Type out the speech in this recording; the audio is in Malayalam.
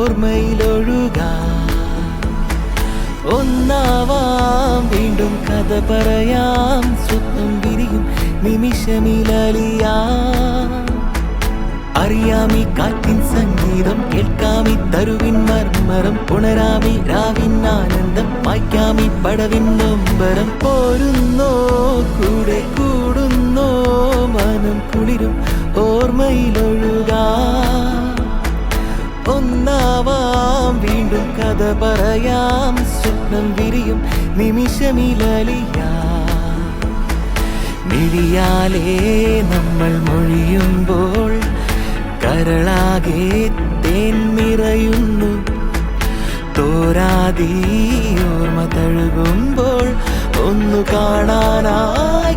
ഓർമ്മയിലൊഴുകാം. ഒന്നാവാം, വീണ്ടും കഥ പറയാം, സ്വപ്നം വിരിയും നിമിഷമിലലിയാം. അറിയാമീ കാറ്റിൻ സംഗീതം, കേൾക്കാമീ തരുവിൻ മർമ്മരം, ഉണരാമീ രാവിൻ ആനന്ദം, വായിക്കാമീ പടവിൻ നൊമ്പരം. പോരുന്നോ കൂടെ കൂടുന്നോ, മനം കുളിരും ഓർമ്മയിലൊഴുകാം. ഒന്നാവാം, വീണ്ടും കഥ പറയാം, സ്വപ്നം വിരിയും നിമിഷമിലലിയാം. മിഴിയാലേ നമ്മൾ മൊഴിയുമ്പോൾ കരളാകെ തേൻ നിറയുന്നു. തോരാതീ ഓർമ്മ തഴുകുമ്പോൾ ഒന്നു കാണാനായി